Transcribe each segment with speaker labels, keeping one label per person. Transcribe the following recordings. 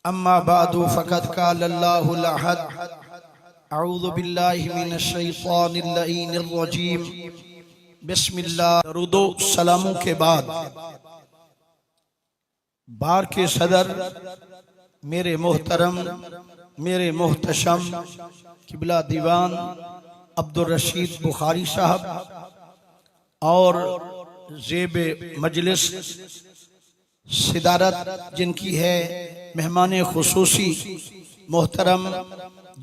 Speaker 1: اما بعد فقد قال اللہ الاحد اعوذ باللہ من الشیطان اللعین الرجیم بسم اللہ. درود و سلاموں کے بعد بار کے صدر میرے محترم میرے محتشم قبلہ دیوان عبدالرشید بخاری صاحب اور زیب مجلس صدارت جن کی ہے مہمان خصوصی محترم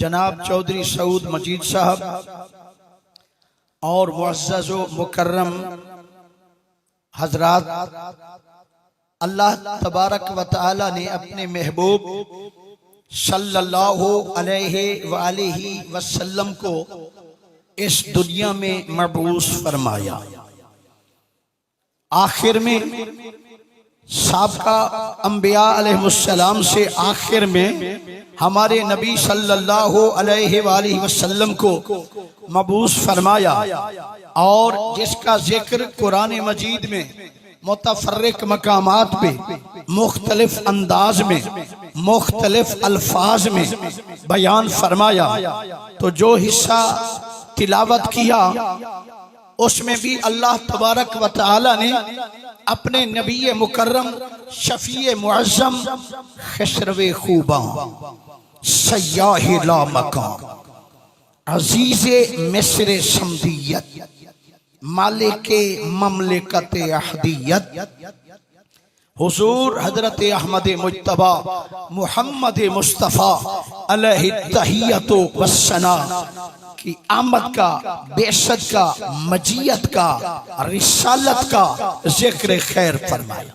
Speaker 1: جناب چودھری سعود مجید صاحب اور معزز و مکرم حضرات، اللہ تبارک و تعالی نے اپنے محبوب صلی اللہ علیہ وآلہ وسلم کو اس دنیا میں مبعوث فرمایا. آخر میں سابقہ انبیاء علیہ السلام سے آخر میں ہمارے نبی صلی اللہ علیہ وآلہ وسلم کو مبعوث فرمایا، اور جس کا ذکر قرآن مجید میں متفرق مقامات پہ مختلف انداز میں مختلف الفاظ میں بیان فرمایا. تو جو حصہ تلاوت کیا اس میں بھی اللہ تبارک و تعالی نے اپنے نبی مکرم شفیع معظم خسرو خوباں سیاہ لا مکان عزیز مصر سمدیت مالک مملکت احدیت حضور حضرت احمد مجتبی محمد مصطفیٰ علیہ التحیت والثناء کی آمد کا، بعثت کا، مجیت کا، رسالت کا ذکر خیر فرمایا.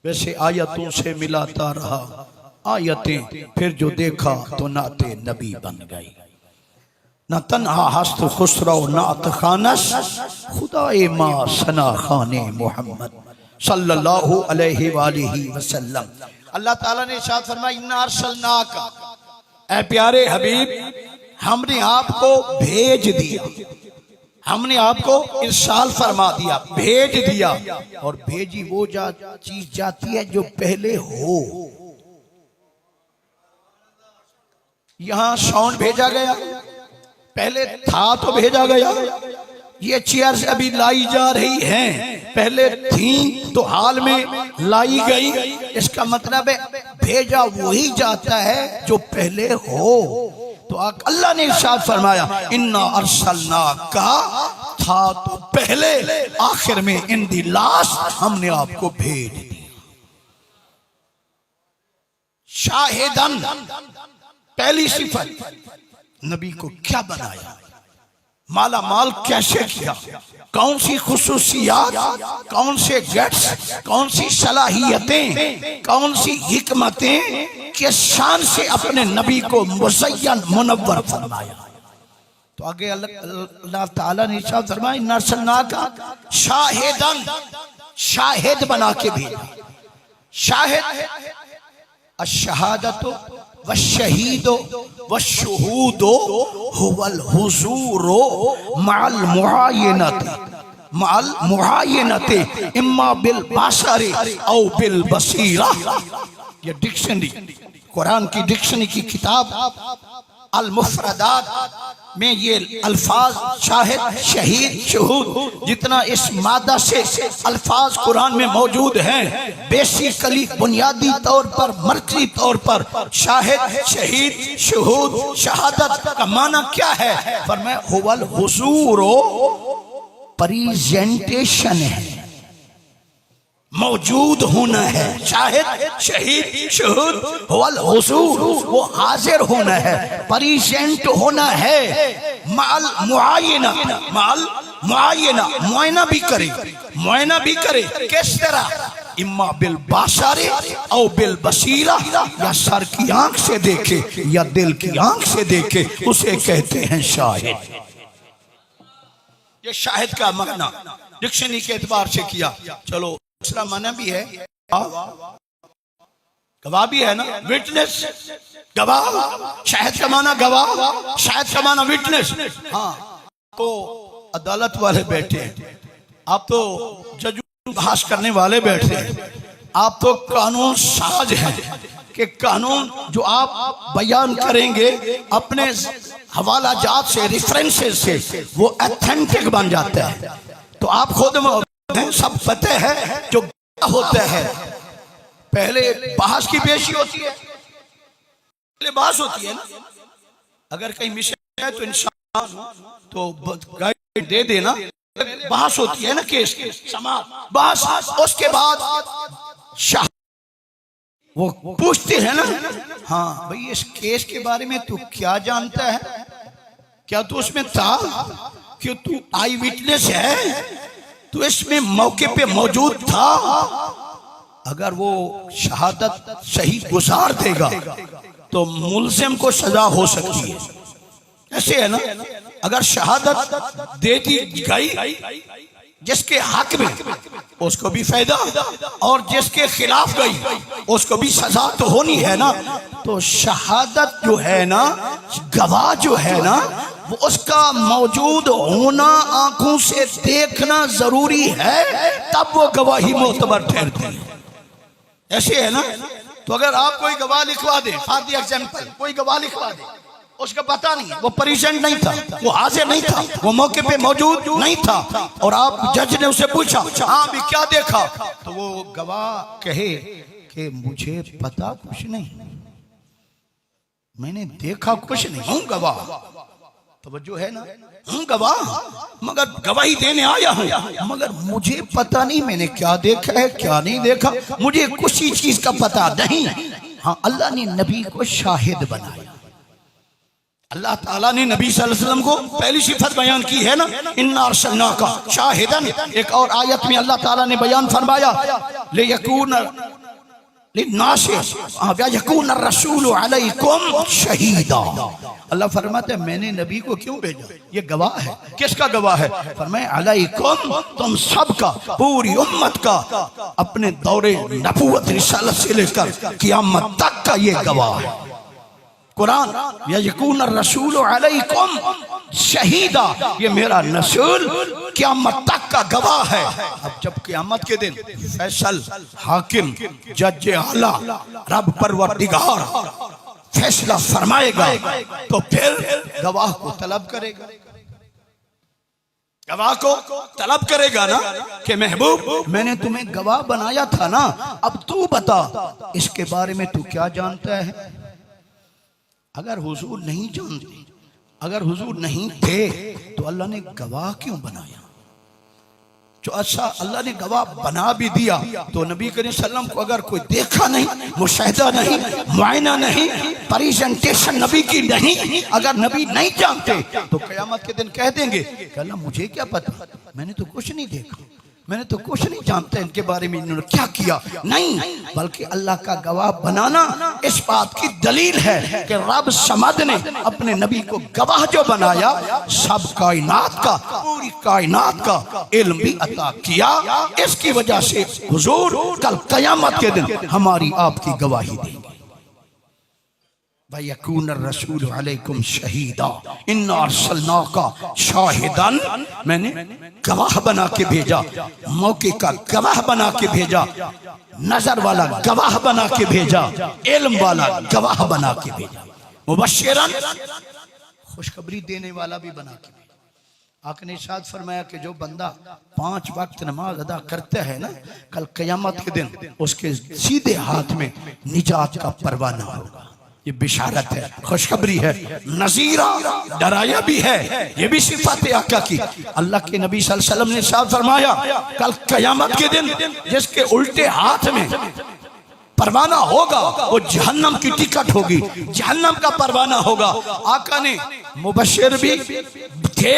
Speaker 1: ویسے آیتوں سے ملاتا رہا، آیتیں پھر جو دیکھا تو نعت نبی بن گئی. نہ تنہا ہست خسرو نعت خانش خدا ما ثنا خان محمد صلی اللہ علیہ وآلہ وسلم. اللہ تعالیٰ نے ارشاد فرمایا انا ارسلناک، اے پیارے حبیب ہم نے آپ کو بھیج دیا، ہم نے آپ کو ارسال فرما دیا، بھیج دیا. اور بھیجی وہ چیز جاتی ہے جو پہلے ہو. یہاں ساؤنڈ بھیجا گیا، پہلے تھا تو بھیجا گیا. یہ چیئرز ابھی لائی جا رہی ہیں، پہلے تھیں تو حال میں لائی گئی. اس کا مطلب ہے بھیجا وہی جاتا ہے جو پہلے ہو. تو اللہ نے ارشاد فرمایا انا ارسلناک، تھا تو پہلے، آخر میں ان دی لاسٹ ہم نے آپ کو بھیج دیا. شاہدن، پہلی صفت نبی کو کیا بنایا، مالا مال کیسے کیا، کون سی خصوصیات، کون سے گٹس، کون سی صلاحیتیں، کون سی حکمتیں کے شان سے اپنے نبی کو مزین منور فرمایا. تو آگے اللہ تعالیٰ نے ارشاد فرمایا انا ارسلناک شاہدن، شاہد بنا کے بھی. شاہد الشہادت والشہید والشہود هو الحضور مع المعاینت، مع المعاینت اما بالبصر او بالبصیرہ. یہ ڈکشنری، قرآن کی ڈکشنری کی کتاب المفردات میں یہ الفاظ شاہد، شہید، شہود جتنا اس مادہ سے الفاظ قرآن میں موجود ہیں، بیسیکلی بنیادی طور پر مرکزی طور پر شاہد، شہید، شہود، شہادت کا معنی کیا ہے؟ فرمایا هو الحضور، پریزنٹیشن ہے، موجود ہونا ہے. شاہد، شہید، شہود، هو الحضور، وہ حاضر ہونا ہے، پریزنٹ ہونا ہے. مع المعاینہ، مع المعاینہ، معائنہ بھی کرے، معائنہ بھی کرے. کس طرح؟ اما بالبصر او بالبصیرہ، یا سر کی آنکھ سے دیکھے یا دل کی آنکھ سے دیکھے، اسے کہتے ہیں شاہد. یہ شاہد کا معنی ڈکشنری کے اعتبار سے کیا. چلو دوسرا معنی بھی ہے، گواہ بھی ہے نا، وٹنس، گواہ. شاہد کا معنی گواہ، شاہد کا معنی وٹنس. ہاں تو عدالت والے بیٹھے ہیں، آپ تو جج بحث کرنے والے بیٹھے ہیں، آپ تو قانون ساز ہیں. کہ قانون جو آپ بیان کریں گے اپنے حوالہ جات سے، ریفرنسز سے، وہ ایتھنٹک بن جاتا ہے. تو آپ خود سب پتہ ہے جو ہوتا ہے پہلے بحث کی پیشی ہوتی ہے، پہلے بحث ہوتی ہے نا. اگر کہیں مشن ہے تو انشاءاللہ تو گائیڈ دے دینا. بحث ہوتی ہے نا کیس کی سماعت بحث، اس کے بعد وہ پوچھتے ہیں نا ہاں بھئی اس کیس کے بارے میں تو کیا جانتا ہے، کیا تو اس میں تھا، کہ تو آئی وٹنس ہے، تو اس میں موقع پہ موجود تھا. اگر وہ شہادت صحیح گزار دے گا تو ملزم کو سزا ہو سکتی ہے. ایسے ہے نا، اگر شہادت دے دی گئی جس کے حق میں اس کو بھی فائدہ، اور جس کے خلاف گئی اس کو بھی سزا تو ہونی ہے نا. تو شہادت جو ہے نا، گواہ جو ہے نا، وہ اس کا موجود ہونا، آنکھوں سے دیکھنا ضروری ہے، تب وہ گواہی معتبر ٹھہرتی ہے. ایسے ہے نا. تو اگر آپ کوئی گواہ لکھوا دیں، فار دی ایگزامپل کوئی گواہ لکھوا دیں، اس کا پتہ نہیں، وہ پریزنٹ نہیں تھا، وہ حاضر نہیں تھا، وہ موقع پہ موجود نہیں تھا، اور آپ جج نے اسے پوچھا ہاں بھی کیا دیکھا، تو وہ گواہ کہے کہ مجھے پتہ کچھ نہیں، میں نے دیکھا کچھ نہیں، ہوں گواہ. توجہ ہے نا، ہوں گواہ مگر گواہی دینے آیا ہوں، مگر مجھے پتہ نہیں میں نے کیا دیکھا ہے کیا نہیں دیکھا، مجھے کسی چیز کا پتہ نہیں. ہاں اللہ نے نبی کو شاہد بنایا. اللہ تعالیٰ نے نبی صلی اللہ علیہ وسلم کو پہلی صفت بیان کی ہے نا، اِنَّا أَرْسَلْنَاكَ شَاهِدًا. ایک اور آیت میں اللہ تعالیٰ نے بیان فرمایا لِيَكُونَ لِلنَّاسِ وَيَكُونَ الرَّسُولُ عَلَيْكُمْ شَهِيدًا. اللہ فرماتا ہے میں نے نبی کو کیوں بھیجا، یہ گواہ ہے. کس کا گواہ ہے؟ فرمایا علیکم، تم سب کا، پوری امت کا، اپنے دور نبوت رسالت سے لے کر قیامت تک کا یہ گواہ ہے. قرآن یکون الرسول علیکم شہیدہ، یہ میرا رسول قیامت تک کا گواہ ہے. اب جب قیامت کے دن فیصل، حاکم، جج اعلیٰ، رب پروردگار فیصلہ فرمائے گا تو پھر گواہ کو طلب کرے گا. گواہ کو طلب کرے گا نا کہ محبوب میں نے تمہیں گواہ بنایا تھا نا، اب تو بتا اس کے بارے میں تو کیا جانتا ہے. اگر حضور نہیں جانتے، اگر حضور نہیں تھے تو اللہ نے گواہ کیوں بنایا؟ جو اچھا اللہ نے گواہ بنا بھی دیا تو نبی کریم صلی اللہ علیہ وسلم کو اگر کوئی دیکھا نہیں، مشاہدہ نہیں، معائنہ نہیں، پریزنٹیشن نبی کی نہیں، اگر نبی نہیں جانتے تو قیامت کے دن کہہ دیں گے کہ اللہ مجھے کیا پتا، میں نے تو کچھ نہیں دیکھا، میں نے تو کچھ نہیں جانتا ان کے بارے میں انہوں نے کیا کیا. نہیں، بلکہ اللہ کا گواہ بنانا اس بات کی دلیل ہے کہ رب سمد نے اپنے نبی کو گواہ جو بنایا، سب کائنات کا، پوری کائنات کا علم بھی عطا کیا. اس کی وجہ سے حضور کل قیامت کے دن ہماری آپ کی گواہی دیں گے. وَيَكُونَ الرَّسُولُ عَلَيْكُمْ شَهِيدًا إِنَّا أَرْسَلْنَاكَ شَاهِدًا. میں نے گواہ بنا کے بھیجا، موقع کا گواہ بنا کے بھیجا، نظر والا گواہ بنا کے بھیجا، علم والا گواہ بنا کے بھیجا، مبشرن خوشخبری دینے والا بھی بنا کے بھیجا. آقا نے ارشاد فرمایا کہ جو بندہ 5 وقت نماز ادا کرتا ہے نا، کل قیامت کے دن اس کے سیدھے ہاتھ میں نجات کا پروانہ ہوگا. یہ بشارت ہے، خوشخبری ہے، نذیرہ ڈرایا بھی ہے. یہ بھی صفات آقا کی. اللہ کے نبی صلی اللہ علیہ وسلم نے ارشاد فرمایا کل قیامت کے دن جس کے الٹے ہاتھ میں پروانہ ہوگا وہ جہنم کی ٹکٹ ہوگی، جہنم کا پروانہ ہوگا. آقا نے مبشر بھی تھے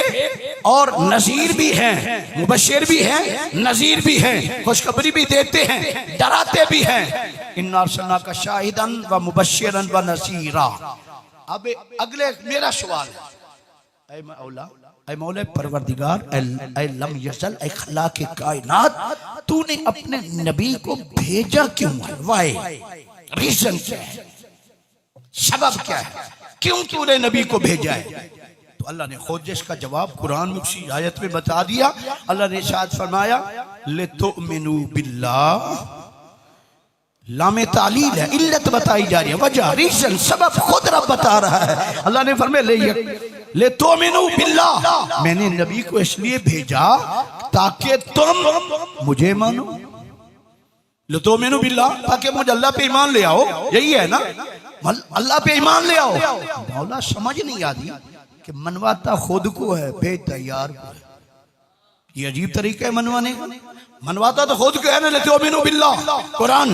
Speaker 1: اور نذیر بھی ہیں، مبشر بھی ہیں، نذیر بھی ہیں، خوشخبری بھی دیتے ہیں، ڈراتے بھی ہیں. اِنَّا أَرْسَلْنَاكَ شَاهِدًا وَمُبَشِّرًا وَنَذِيرًا. اب اگلے میرا سوال ہے، اے مولا پروردگار، اے لم یزل، اے خلاق کائنات، تو نے اپنے نبی کو بھیجا کیوں ہے؟ وائی ریزن کیا ہے، سبب کیا ہے، کیوں تو نے نبی کو بھیجا ہے؟ تو اللہ نے خود جس کا جواب قرآن میں اسی آیت میں بتا دیا. اللہ نے ارشاد فرمایا لِتُؤْمِنُوا بِاللَّهِ لام تعلیل ہے، علت بتائی جا رہی ہے، وجہ ریزن سبب خود رب بتا رہا ہے۔ اللہ نے فرمایا لے تؤمنوا باللہ، میں نے نبی کو اس لیے بھیجا تاکہ تم مجھے مانو، لے تؤمنوا باللہ، تاکہ مجھے اللہ پہ ایمان لے آؤ، یہی ہے نا، اللہ پہ ایمان لے آؤ۔ مولا سمجھ نہیں آتی کہ منواتا خود کو ہے، بھیج تیار کو ہے، یہ عجیب طریقہ ہے منوانے کا۔ منواتا تو خود کو ہے نا، لے تؤمنوا باللہ قرآن،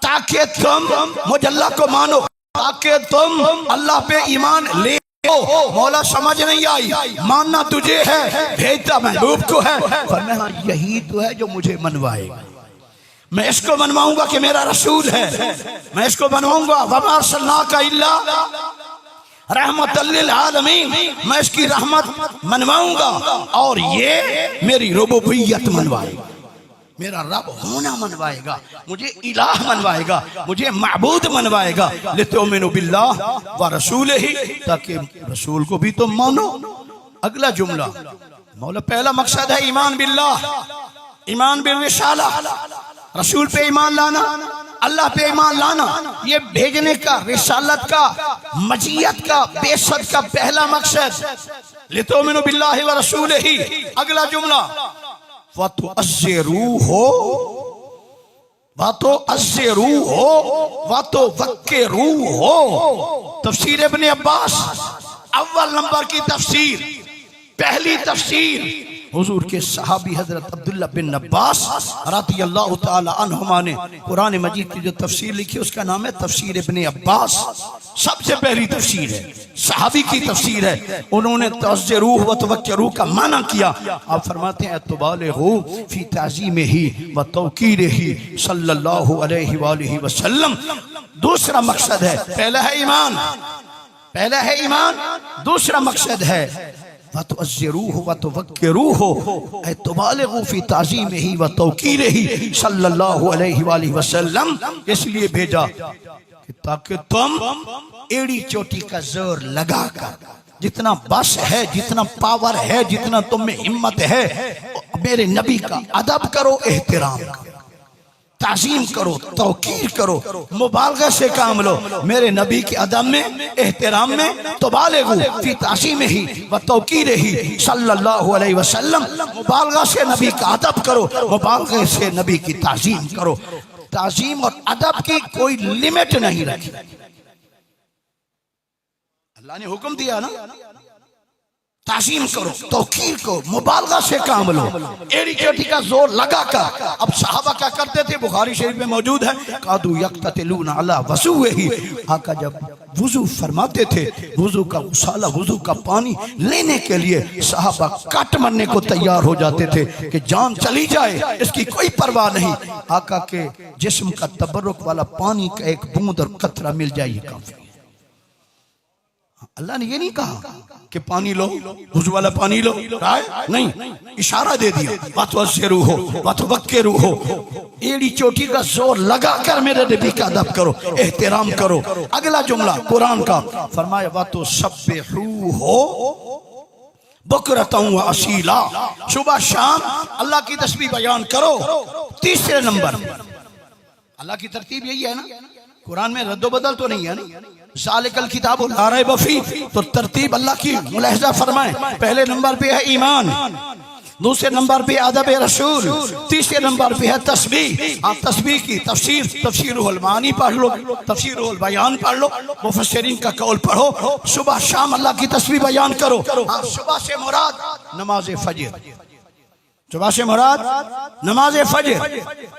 Speaker 1: تاکہ تم مجھ اللہ کو مانو، تاکہ تم اللہ پہ ایمان لے آؤ۔ مولا سمجھ نہیں آئی، ماننا تجھے ہے، بھیجتا محبوب کو ہے، فرمایا یہی تو ہے جو مجھے منوائے گا۔ میں اس کو منواؤں گا کہ میرا رسول ہے، میں اس کو منواؤں گا وَمَا أَرْسَلْنَاكَ إِلَّا رحمت للعالمین، میں اس کی رحمت منواؤں گا اور یہ میری ربوبیت منوائے گا، میرا رب ہونا منوائے گا، مجھے الہ منوائے گا، مجھے معبود منوائے گا۔ لِتُؤْمِنُوا بِاللَّهِ وَرَسُولِهِ، تاکہ رسول کو بھی تم مانو۔ اگلا جملہ مولا پہلا مقصد ہے ایمان باللہ، ایمان بالرسالہ، رسول پہ ایمان لانا، اللہ پہ ایمان لانا، یہ بھیجنے کا، رسالت کا، مجیت کا، بے ست کا پہلا مقصد۔ لِتُؤْمِنُوا بِاللَّهِ وَرَسُولِهِ، اگلا جملہ وَتُعَزِّرُوهُ، وَتُوَقِّرُوهُ۔ تفسیر ابن عباس، اول نمبر کی تفسیر، پہلی تفسیر حضور کے صحابی حضرت عبداللہ بن عباس رضی اللہ تعالی عنہما نے قرآن مجید کی جو تفسیر لکھی اس کا نام ہے تفسیر ابن عباس، سب سے پہلی تفسیر ہے، صحابی کی تفسیر ہے۔ انہوں نے تعزروہ و توقروہ کا معنی کیا، آپ فرماتے ہیں تبالغو فی تعظیمہ و توقیرہ صلی اللہ علیہ وآلہ وسلم۔ دوسرا مقصد ہے، پہلا ہے ایمان، پہلا ہے ایمان، دوسرا مقصد ہے وَتُعَزِّرُوهُ وَتُوَقِّرُوهُ، اے تبالغوا فی تعظیمہ و توقیرہ صلی اللہ علیہ وآلہ وسلم، اس لیے بھیجا کہ تاکہ تم ایڑی چوٹی کا زور لگا کر، جتنا بس ہے، جتنا پاور ہے، جتنا تم میں ہمت ہے، میرے نبی کا ادب کرو، احترام کرو، تعظیم کرو، توقیر کرو، مبالغہ سے کام لو، میرے نبی کے ادب میں، احترام میں، تبالغوا فی تعظیمہ و توقیرہ صلی اللہ علیہ وسلم، مبالغہ سے نبی کا ادب کرو، مبالغہ سے نبی کی تعظیم کرو۔ تعظیم اور ادب کی کوئی لیمٹ نہیں رکھی، اللہ نے حکم دیا نا، تعظیم کرو، توقیر کو، مبالغہ سے کام لو، ایڑی چوٹی کا زور لگا کر۔ اب صحابہ کیا کرتے تھے، بخاری شریف میں موجود ہے، قادو یقتتلون علی وضوئہ، آقا جب وضو فرماتے تھے، وضو کا غسالہ، وضو کا پانی لینے کے لیے صحابہ کٹ مرنے کو تیار ہو جاتے تھے کہ جان چلی جائے، اس کی کوئی پرواہ نہیں، آقا کے جسم کا تبرک والا پانی کا ایک بوند اور قطرہ مل جائے یہ کافی۔ اللہ نے یہ نہیں کہا کہ پانی لو، وضو والا پانی لو، نہیں، اشارہ دے دیا وَتُعَزِّرُوهُ وَتُوَقِّرُوهُ، ایڑی چوٹی کا زور لگا کر میرے نبی کا ادب کرو، احترام کرو۔ اگلا جملہ قرآن کا، فرمایا وَتُسَبِّحُوهُ بُکْرَةً وَأَصِیلًا، صبح شام اللہ کی تسبیح بیان کرو۔ تیسرے نمبر، اللہ کی ترتیب یہی ہے نا، قرآن میں رد و بدل تو نہیں ہے نا، ذالک الکتاب لا ریب فیہ، تو ترتیب اللہ کی ملاحظہ فرمائیں، پہلے نمبر پہ ہے ایمان، دوسرے نمبر پہ ادب رسول، تیسرے نمبر پہ ہے تسبیح۔ آپ تسبیح کی تفسیر، تفسیر المعانی پڑھ لو، تفسیر البیان پڑھ لو، مفسرین کا قول پڑھو، صبح شام اللہ کی تسبیح بیان کرو۔ صبح سے مراد نماز فجر، صبح سے مراد نماز فجر،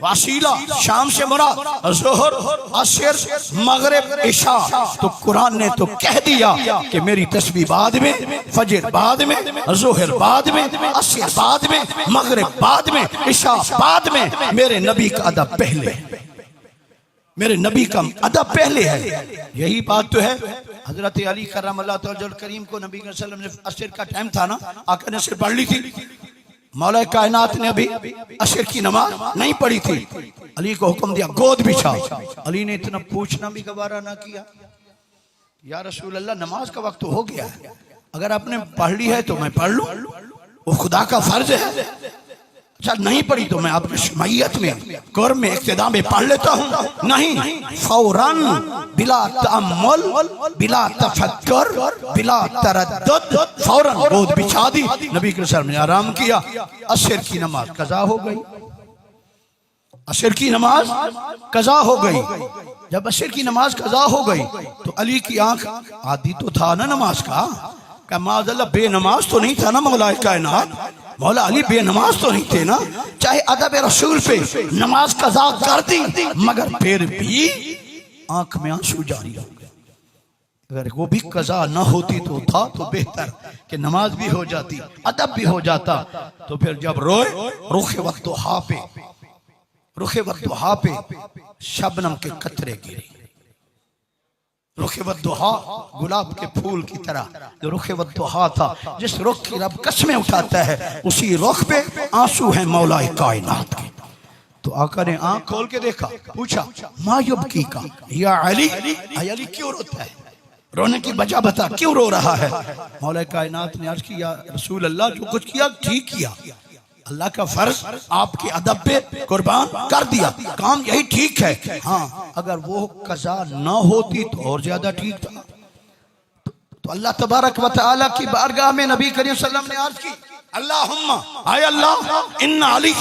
Speaker 1: واسیلہ شام سے مراد ظہر، عصر، مغرب، عشاء۔ تو قرآن نے تو کہہ دیا کہ میری تسبیح بعد میں، فجر بعد میں، ظہر بعد میں، عصر بعد میں، مغرب بعد میں، عشاء بعد میں، میرے نبی کا ادب پہلے، میرے نبی کا ادب پہلے ہے۔ یہی بات تو ہے، حضرت علی کرم اللہ تعالی کریم کو نبی صلی اللہ علیہ وسلم نے عصر کا ٹائم تھا نا، آقا نے عصر پڑھ لی تھی، مولا کائنات نے ابھی عصر کی نماز نہیں پڑھی تھی، علی کو حکم دیا گود بچھا، علی نے اتنا پوچھنا بھی گوارا نہ کیا، یا رسول اللہ نماز کا وقت تو ہو گیا ہے، اگر آپ نے پڑھ لی ہے تو میں پڑھ لوں، وہ خدا کا فرض ہے، اچھا نہیں پڑھی تو میں آپ کی شمعیت میں قرب میں اقتداء میں پڑھ لیتا ہوں، نہیں، فوراً بلا تأمل بلا تفکر بلا تردد فوراً گود بچھا دی، نبی کے سر میں آرام کیا، عصر کی نماز قضا ہو گئی، عصر کی نماز قضا ہو گئی۔ جب عصر کی نماز قضا ہو گئی تو علی کی آنکھ، عادی تو تھا نا نماز کا، کہ معاذ اللہ بے نماز تو نہیں تھا نا مولا کائنات، مولا علی بے نماز تو نہیں تھے نا، چاہے ادب رسول پہ نماز قضا کر دی مگر پھر بھی آنکھ میں آنسو جاری ہو گئے۔ اگر وہ بھی قضا نہ ہوتی تو تھا تو بہتر کہ نماز بھی ہو جاتی، ادب بھی ہو جاتا۔ تو پھر جب روئے، رخ والضحیٰ پہ، رخ والضحیٰ پہ شبنم کے قطرے گرے، رخ والضحیٰ گلاب کے پھول کی طرح جو رخ والضحیٰ تھا، جس رخ کی رب قسمیں اٹھاتا ہے اسی رخ پہ آنسو ہیں مولا کائنات کے۔ تو آقا نے آنکھ کھول کے دیکھا، پوچھا ما یبکی کا یا علی، اے علی کیوں روتا ہے، رونے کی وجہ بتا، کیوں رو رہا ہے؟ مولا کائنات نے عرض کی یا رسول اللہ جو کچھ کیا ٹھیک کیا، اللہ کا فرض آپ کے ادب پہ قربان کر دیا، کام یہی ٹھیک ہے، ہاں اگر وہ قضا نہ ہوتی تو اور زیادہ ٹھیک تھا۔ تو اللہ تبارک و تعالیٰ کی بارگاہ میں نبی کریم صلی اللہ علیہ وسلم نے عرض کی اللہم اے اللہ ان علی،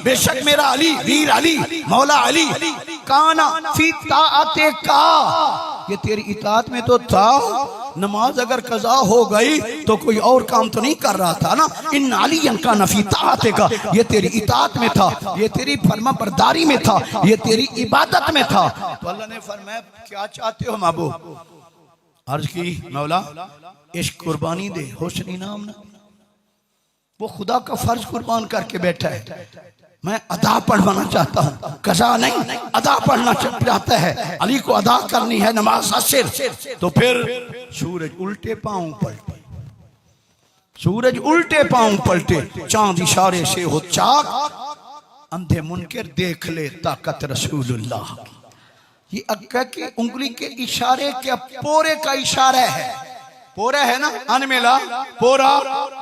Speaker 1: بے شک میرا علی، ویر علی، مولا علی، کانا فی طاعت کا، یہ تیری اطاعت میں تو تھا، نماز اگر قضا ہو گئی تو کوئی اور کام تو نہیں کر رہا تھا نا، ان علی کانا فی طاعت کا، یہ تیری اطاعت میں تھا، یہ تیری فرما برداری میں تھا، یہ تیری عبادت میں تھا۔ تو اللہ نے فرمایا کیا چاہتے ہو محبوب؟ عرض کی مولا عشق قربانی دے، حسن انعام نہ، وہ خدا کا فرض قربان کر کے بیٹھا ہے، میں ادا پڑھوانا چاہتا ہوں، قضا نہیں، ادا پڑھنا چاہتا ہے، علی کو ادا کرنی ہے نماز عصر۔ تو پھر سورج الٹے پاؤں پلٹے، سورج الٹے پاؤں پلٹے، چاند اشارے سے ہو چاک، اندھے منکر دیکھ لے طاقت رسول اللہ۔ یہ اکا کی انگلی کے اشارے کے پورے کا اشارہ ہے، پورا ہے نا، ان ملا پورا،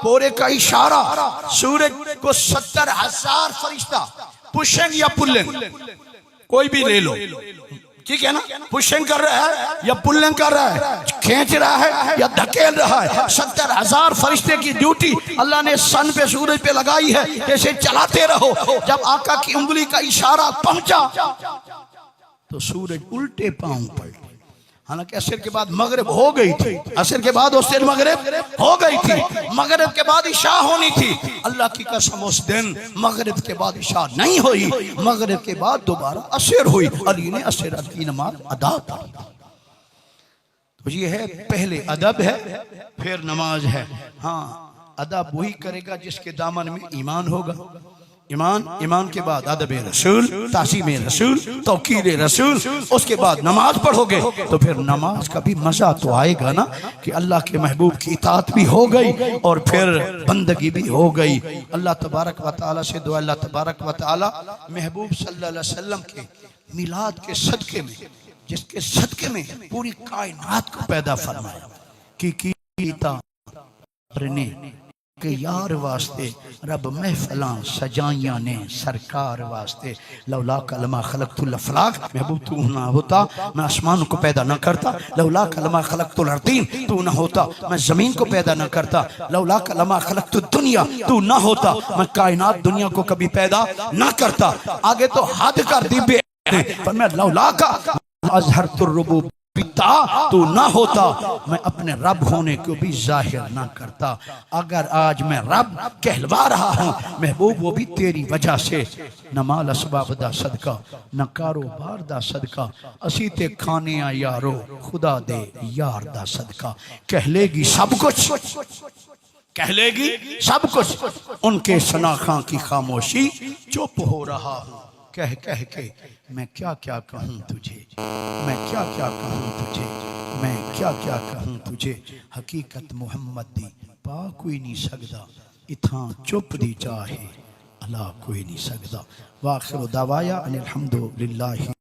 Speaker 1: پورے کا اشارہ، سورج کو 70,000 فرشتہ پشنگ یا پلنگ کوئی بھی لے لو، ٹھیک ہے نا، پشنگ کر رہا ہے یا پلنگ کر رہا ہے، کھینچ رہا ہے یا دھکیل رہا ہے، 70,000 فرشتے کی ڈیوٹی اللہ نے سن پہ سورج پہ لگائی ہے، اسے چلاتے رہو۔ جب آقا کی انگلی کا اشارہ پہنچا تو سورج الٹے پاؤں پلٹے، حالانکہ عصر کے بعد مغرب ہو گئی تھی، عصر کے بعد عصر مغرب ہو گئی تھی، مغرب کے بعد عشاء ہونی تھی، اللہ کی قسم اس دن مغرب کے بعد عشاء نہیں ہوئی، مغرب کے بعد دوبارہ عصر ہوئی، علی نے عصر کی نماز ادا پڑھی۔ تو یہ ہے پہلے ادب ہے پھر نماز ہے، ہاں ادب وہی کرے گا جس کے دامن میں ایمان ہوگا، ایمان کے بعد ادب رسول، تعظیم رسول، توقیر رسول، اس کے بعد نماز پڑھو گے تو پھر نماز کا بھی مزہ تو آئے گا نا، کہ اللہ کے محبوب کی اطاعت بھی ہو گئی اور پھر بندگی بھی ہو گئی۔ اللہ تبارک و تعالیٰ سے دعا، اللہ تبارک و تعالیٰ محبوب صلی اللہ علیہ وسلم کے میلاد کے صدقے میں، جس کے صدقے میں پوری کائنات کو پیدا فرمایا، کی کیتا رنے کہ یار واسطے رب محفلاں سجائیاں نے سرکار واسطے، لولا کلمہ خلقت الافلاق، محبوب تو نہ ہوتا میں آسمان کو پیدا نہ کرتا، لولا کلمہ خلقت الارضین، تو نہ ہوتا میں زمین کو پیدا نہ کرتا، لولا کلمہ خلقت الدنیا، تو نہ ہوتا میں کائنات دنیا کو کبھی پیدا نہ کرتا۔ آگے تو حد کر دی بے فرمایا لولا کا اظہرت الربوبیہ، تو نہ ہوتا میں اپنے رب ہونے کو بھی ظاہر نہ کرتا۔ اگر آج میں رب کہلوا رہا ہوں محبوب وہ بھی تیری وجہ سے، نہ مال اسباب دا صدقہ نہ کاروبار دا صدقہ، اسی تے کھانے آ یارو خدا دے یار دا صدقہ، کہہ لے گی سب کچھ، کہہ لے گی سب کچھ، ان کے شناخاں کی خاموشی چپ ہو رہا ہوں، کہہ کہہ کے میں کیا کیا کہوں تجھے، میں کیا کیا کہوں تجھے، میں کیا کیا کہوں تجھے، حقیقت محمد دی پا کوئی نہیں سکدا، اتھاں چپ دی چاہے اللہ کوئی نہیں سکدا۔ وآخر دعوایا ان الحمدللہ۔